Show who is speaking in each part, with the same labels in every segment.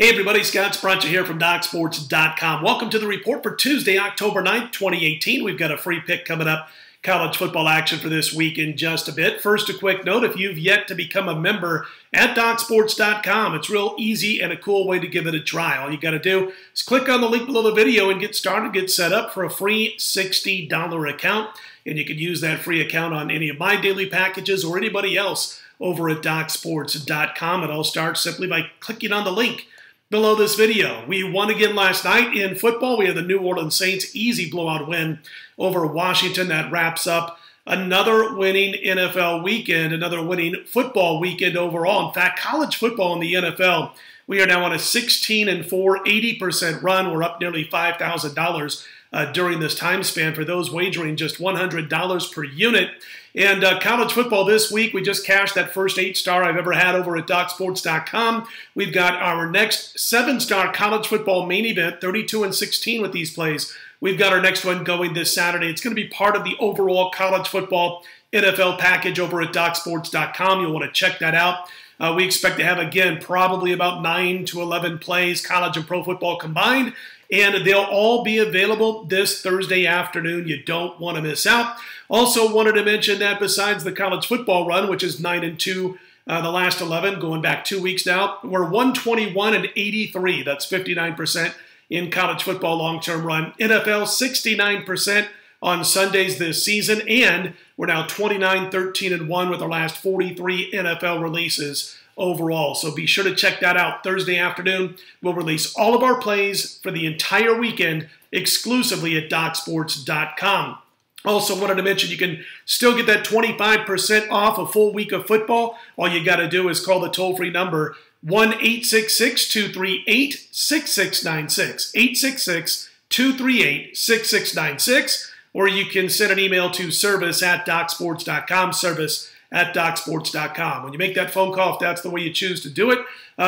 Speaker 1: Hey everybody, Scott Spreitzer here from DocSports.com. Welcome to the report for Tuesday, October 9th, 2018. We've got a free pick coming up, college football action for this week in just a bit. First, a quick note, if you've yet to become a member at DocSports.com, it's real easy and a cool way to give it a try. All you got to do is click on the link below the video and get started, get set up for a free $60 account. And you can use that free account on any of my daily packages or anybody else over at DocSports.com. It all starts simply by clicking on the link below this video. We won again last night in football. We had the New Orleans Saints easy blowout win over Washington. That wraps up another winning NFL weekend, another winning football weekend overall. In fact, college football in the NFL, we are now on a 16-4, 80% run. We're up nearly $5,000 during this time span for those wagering just $100 per unit. And college football this week, we just cashed that first 8-star I've ever had over at DocSports.com. We've got our next 7-star college football main event, 32-16 with these plays. We've got our next one going this Saturday. It's going to be part of the overall college football NFL package over at DocSports.com. You'll want to check that out. We expect to have, again, probably about 9 to 11 plays, college and pro football combined. And they'll all be available this Thursday afternoon. You don't want to miss out. Also wanted to mention that besides the college football run, which is 9-2 the last 11, going back 2 weeks now, we're 121-83. That's 59% in college football long-term run. NFL 69% on Sundays this season, and we're now 29-13-1 with our last 43 NFL releases overall. So be sure to check that out. Thursday afternoon, we'll release all of our plays for the entire weekend exclusively at DocSports.com. Also wanted to mention you can still get that 25% off a full week of football. All you got to do is call the toll-free number 1-866-238-6696, 866-238-6696, or you can send an email to service@DocSports.com, service@DocSports.com. When you make that phone call, if that's the way you choose to do it,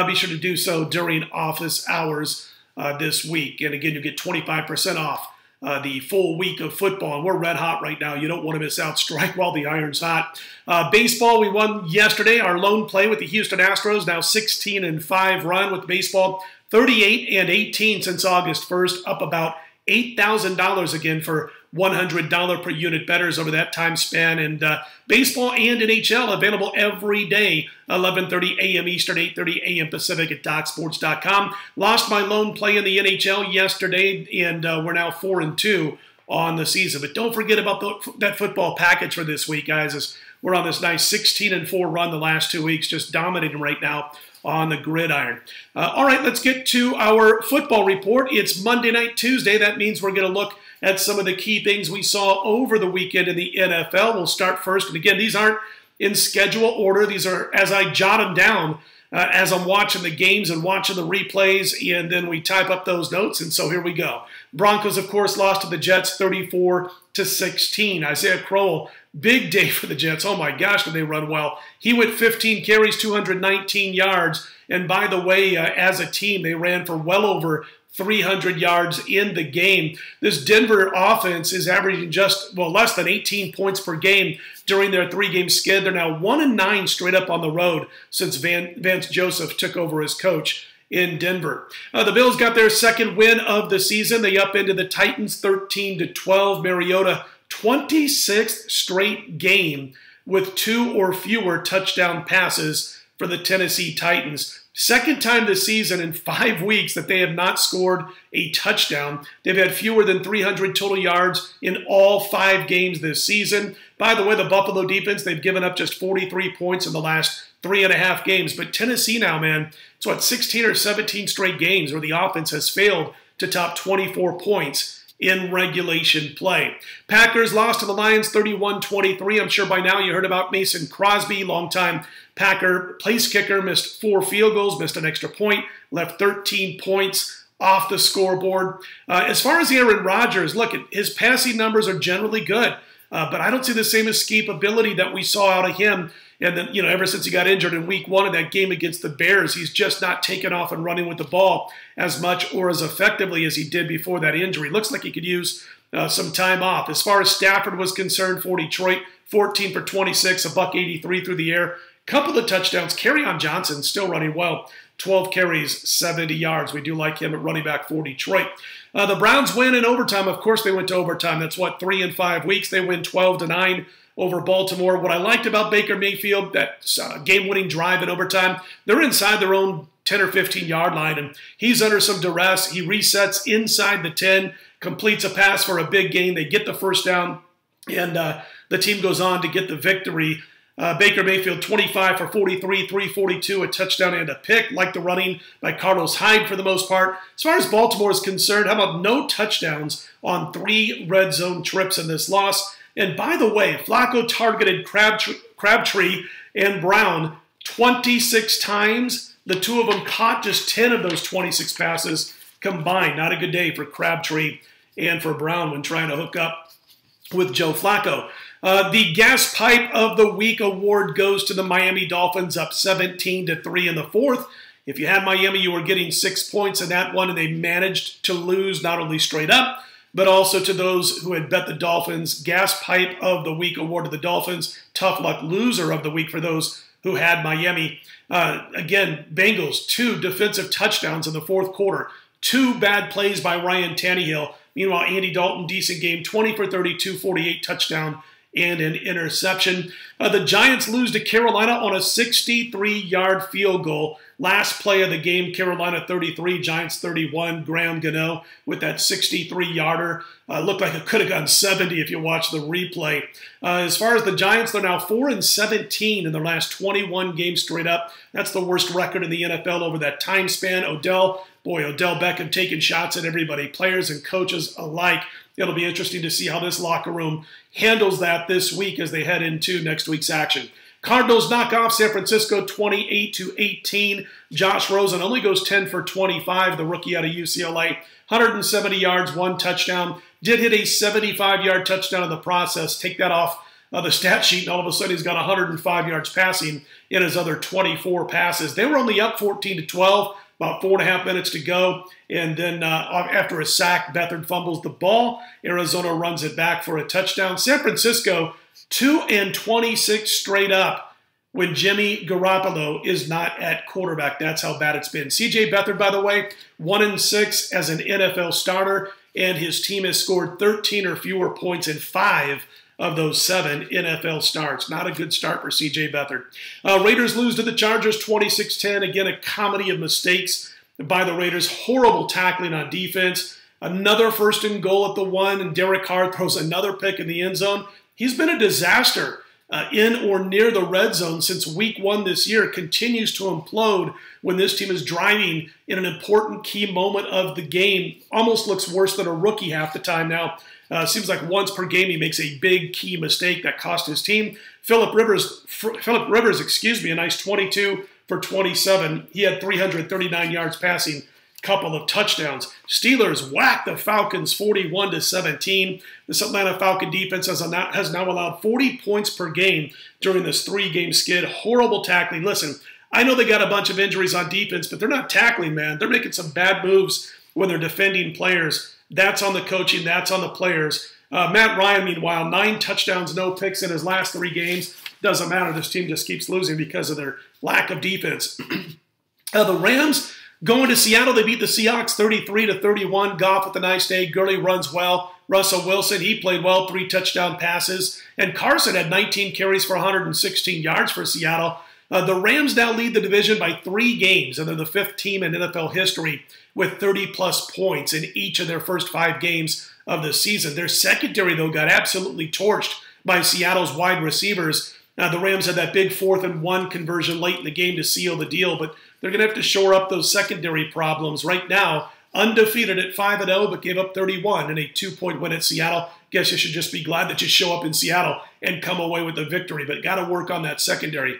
Speaker 1: be sure to do so during office hours this week. And again, you get 25% off the full week of football. And we're red hot right now. You don't want to miss out. Strike while the iron's hot. Baseball, we won yesterday. Our lone play with the Houston Astros, now 16-5 run with baseball. 38-18 since August 1st, up about $8,000 again for $100 per unit bettors over that time span. And baseball and NHL available every day, 11:30 a.m. Eastern, 8:30 a.m. Pacific at DocSports.com. Lost my lone play in the NHL yesterday, and we're now 4-2 on the season. But don't forget about that football package for this week, guys, as we're on this nice 16-4 run the last 2 weeks, just dominating right now on the gridiron. All right, let's get to our football report. It's Monday Night Tuesday. That means we're going to look at some of the key things we saw over the weekend in the NFL. We'll start first. And again, these aren't in schedule order. These are as I jot them down as I'm watching the games and watching the replays, and then we type up those notes. And so here we go. Broncos, of course, lost to the Jets 34-16. Isaiah Crowell, big day for the Jets. Oh my gosh, did they run well. He went 15 carries, 219 yards. And by the way, as a team, they ran for well over 300 yards in the game. This Denver offense is averaging just, less than 18 points per game during their 3-game skid. They're now 1-9 straight up on the road since Vance Joseph took over as coach in Denver. The Bills got their second win of the season. They upended the Titans 13-12. Mariota, 26th straight game with 2 or fewer touchdown passes for the Tennessee Titans. Second time this season in 5 weeks that they have not scored a touchdown. They've had fewer than 300 total yards in all 5 games this season. By the way, the Buffalo defense, they've given up just 43 points in the last 3.5 games. But Tennessee now, man, it's 16 or 17 straight games where the offense has failed to top 24 points in regulation play. Packers lost to the Lions 31-23. I'm sure by now you heard about Mason Crosby, longtime Packer place kicker, missed 4 field goals, missed an extra point, left 13 points off the scoreboard. As far as Aaron Rodgers, look, his passing numbers are generally good, but I don't see the same escapability that we saw out of him. And then, ever since he got injured in week 1 of that game against the Bears, he's just not taken off and running with the ball as much or as effectively as he did before that injury. Looks like he could use some time off. As far as Stafford was concerned for Detroit, 14 for 26, $183 through the air. Couple of touchdowns. Kerryon Johnson still running well. 12 carries, 70 yards. We do like him at running back for Detroit. The Browns win in overtime. Of course, they went to overtime. That's what, 3 in 5 weeks. They win 12-9 over Baltimore. What I liked about Baker Mayfield, that game-winning drive in overtime, they're inside their own 10 or 15-yard line, and he's under some duress. He resets inside the 10, completes a pass for a big gain. They get the first down, and the team goes on to get the victory. Baker Mayfield, 25 for 43, 342, a touchdown and a pick, like the running by Carlos Hyde for the most part. As far as Baltimore is concerned, how about no touchdowns on 3 red zone trips in this loss? And by the way, Flacco targeted Crabtree and Brown 26 times. The two of them caught just 10 of those 26 passes combined. Not a good day for Crabtree and for Brown when trying to hook up with Joe Flacco. The Gas Pipe of the Week award goes to the Miami Dolphins, up 17-3 in the fourth. If you had Miami, you were getting 6 points in that one, and they managed to lose not only straight up, but also to those who had bet the Dolphins. Gas Pipe of the Week award to the Dolphins. Tough luck loser of the week for those who had Miami. Again, Bengals, 2 defensive touchdowns in the fourth quarter. 2 bad plays by Ryan Tannehill. Meanwhile, Andy Dalton, decent game, 20 for 32, 48 touchdown and an interception. The Giants lose to Carolina on a 63-yard field goal. Last play of the game, Carolina 33, Giants 31. Graham Gano with that 63-yarder. Looked like it could have gone 70 if you watch the replay. As far as the Giants, they're now 4-17 in their last 21 games straight up. That's the worst record in the NFL over that time span. Odell Beckham taking shots at everybody, players and coaches alike. It'll be interesting to see how this locker room handles that this week as they head into next week's action. Cardinals knock off San Francisco 28-18. Josh Rosen only goes 10 for 25, the rookie out of UCLA. 170 yards, 1 touchdown. Did hit a 75-yard touchdown in the process. Take that off the stat sheet, and all of a sudden he's got 105 yards passing in his other 24 passes. They were only up 14-12. About 4.5 minutes to go, and then after a sack, Beathard fumbles the ball. Arizona runs it back for a touchdown. San Francisco, 2-26 straight up when Jimmy Garoppolo is not at quarterback. That's how bad it's been. C.J. Beathard, by the way, 1-6 as an NFL starter, and his team has scored 13 or fewer points in 5 of those 7 NFL starts. Not a good start for C.J. Beathard. Raiders lose to the Chargers 26-10. Again, a comedy of mistakes by the Raiders. Horrible tackling on defense. Another 1st and goal at the 1, and Derek Carr throws another pick in the end zone. He's been a disaster in or near the red zone since week 1 this year. Continues to implode when this team is driving in an important key moment of the game. Almost looks worse than a rookie half the time now. Seems like once per game he makes a big key mistake that cost his team. Philip Rivers, a nice 22 for 27. He had 339 yards passing, couple of touchdowns. Steelers whack the Falcons 41-17. This Atlanta Falcon defense has now allowed 40 points per game during this 3-game skid. Horrible tackling. Listen, I know they got a bunch of injuries on defense, but they're not tackling, man. They're making some bad moves when they're defending players. That's on the coaching. That's on the players. Matt Ryan, meanwhile, 9 touchdowns, no picks in his last 3 games. Doesn't matter. This team just keeps losing because of their lack of defense. The Rams going to Seattle. They beat the Seahawks 33-31. Goff with a nice day. Gurley runs well. Russell Wilson, he played well. 3 touchdown passes. And Carson had 19 carries for 116 yards for Seattle. The Rams now lead the division by 3 games, and they're the 5th team in NFL history with 30-plus points in each of their first 5 games of the season. Their secondary, though, got absolutely torched by Seattle's wide receivers. The Rams had that big 4th and 1 conversion late in the game to seal the deal, but they're going to have to shore up those secondary problems. Right now, undefeated at 5-0, but gave up 31 in a 2-point win at Seattle. Guess you should just be glad that you show up in Seattle and come away with the victory, but got to work on that secondary.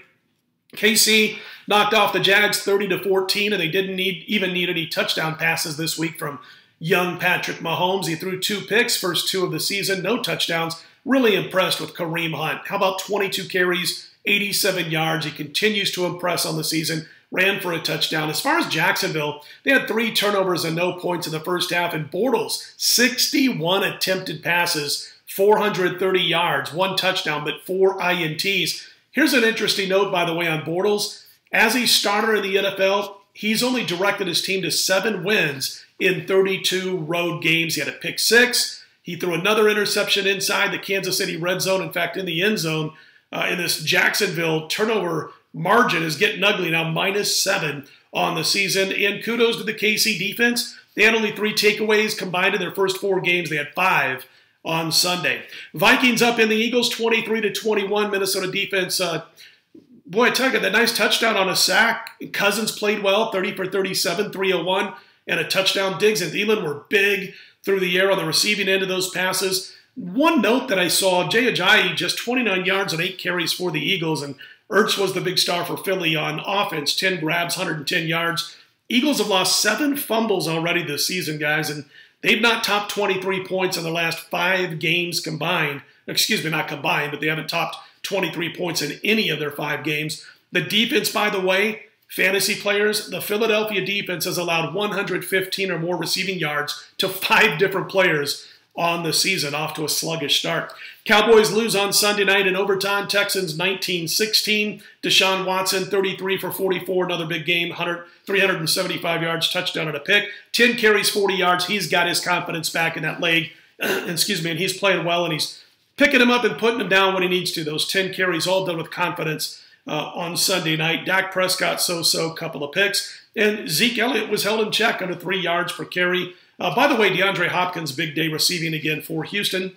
Speaker 1: KC knocked off the Jags 30-14, and they didn't even need any touchdown passes this week from young Patrick Mahomes. He threw 2 picks, first 2 of the season, no touchdowns. Really impressed with Kareem Hunt. How about 22 carries, 87 yards? He continues to impress on the season. Ran for a touchdown. As far as Jacksonville, they had 3 turnovers and no points in the first half. And Bortles, 61 attempted passes, 430 yards, 1 touchdown, but 4 INTs. Here's an interesting note, by the way, on Bortles. As a starter in the NFL, he's only directed his team to 7 wins in 32 road games. He had a pick 6. He threw another interception inside the Kansas City red zone. In fact, in the end zone, in this Jacksonville turnover margin is getting ugly now, -7 on the season. And kudos to the KC defense. They had only 3 takeaways combined in their first 4 games. They had 5 on Sunday. Vikings up in the Eagles 23-21. Minnesota defense, boy, I tell you, that nice touchdown on a sack. Cousins played well, 30 for 37, 301, and a touchdown. Diggs and Thielen were big through the air on the receiving end of those passes. One note that I saw, Jay Ajayi just 29 yards and 8 carries for the Eagles, and Ertz was the big star for Philly on offense, 10 grabs, 110 yards. Eagles have lost 7 fumbles already this season, guys, and they've not topped 23 points in the last 5 games combined. Excuse me, not combined, but they haven't topped 23 points in any of their 5 games. The defense, by the way, fantasy players, the Philadelphia defense has allowed 115 or more receiving yards to 5 different players on the season, off to a sluggish start. Cowboys lose on Sunday night in overtime. Texans 19-16. Deshaun Watson 33 for 44, another big game, 375 yards, touchdown and a pick. 10 carries, 40 yards. He's got his confidence back in that leg. Excuse me, and he's playing well, and he's picking him up and putting him down when he needs to. Those 10 carries all done with confidence on Sunday night. Dak Prescott so-so, couple of picks. And Zeke Elliott was held in check under 3 yards per carry. By the way, DeAndre Hopkins, big day receiving again for Houston.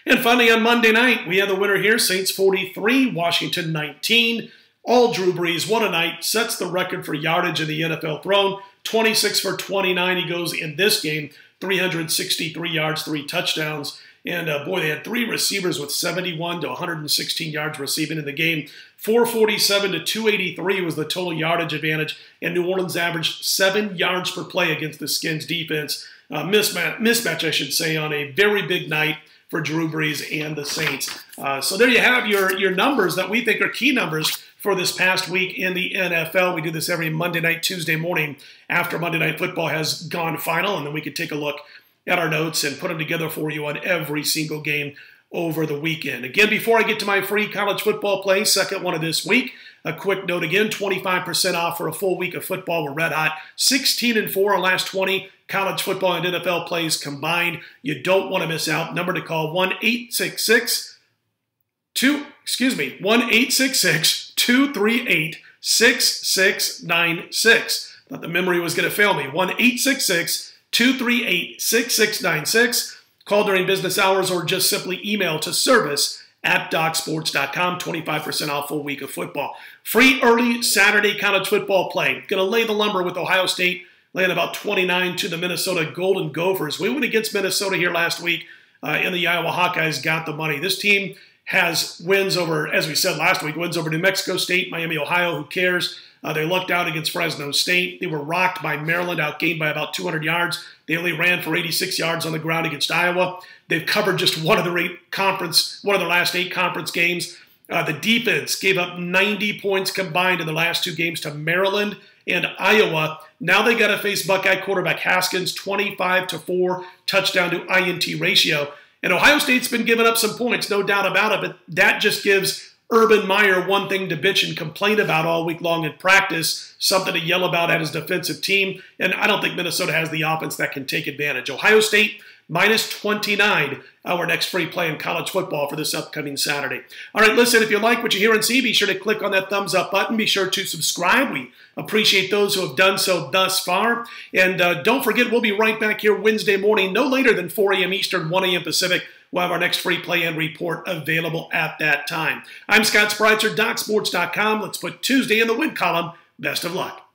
Speaker 1: And finally, on Monday night, we have the winner here, Saints 43, Washington 19. All Drew Brees, what a night. Sets the record for yardage in the NFL thrown. 26 for 29 he goes in this game. 363 yards, 3 touchdowns. And boy, they had 3 receivers with 71 to 116 yards receiving in the game. 447 to 283 was the total yardage advantage. And New Orleans averaged 7 yards per play against the Skins defense. Mismatch, I should say, on a very big night for Drew Brees and the Saints. So there you have your numbers that we think are key numbers for this past week in the NFL. We do this every Monday night, Tuesday morning after Monday Night Football has gone final, and then we can take a look at our notes and put them together for you on every single game over the weekend. Again, before I get to my free college football play, second one of this week, a quick note again, 25% off for a full week of football. We're red hot. 16-4 on last 20 college football and NFL plays combined. You don't want to miss out. Number to call, 1-866-238-6696. Thought the memory was going to fail me. 1-866-238-6696. Call during business hours or just simply email to service@docsports.com. 25% off full week of football. Free early Saturday college football play. Going to lay the lumber with Ohio State, laying about 29 to the Minnesota Golden Gophers. We went against Minnesota here last week, and the Iowa Hawkeyes got the money. This team has wins over, as we said last week, wins over New Mexico State, Miami, Ohio. Who cares? They lucked out against Fresno State. They were rocked by Maryland, outgained by about 200 yards. They only ran for 86 yards on the ground against Iowa. They've covered just one of their last 8 conference games. The defense gave up 90 points combined in the last 2 games to Maryland and Iowa. Now they got to face Buckeye quarterback Haskins, 25-4 touchdown to INT ratio. And Ohio State's been giving up some points, no doubt about it, but that just gives Urban Meyer one thing to bitch and complain about all week long in practice, something to yell about at his defensive team, and I don't think Minnesota has the offense that can take advantage. Ohio State -29, our next free play in college football for this upcoming Saturday. All right, listen, if you like what you hear and see, be sure to click on that thumbs up button. Be sure to subscribe. We appreciate those who have done so thus far. And don't forget, we'll be right back here Wednesday morning, no later than 4 a.m. Eastern, 1 a.m. Pacific. We'll have our next free play and report available at that time. I'm Scott Spreitzer, DocSports.com. Let's put Tuesday in the win column. Best of luck.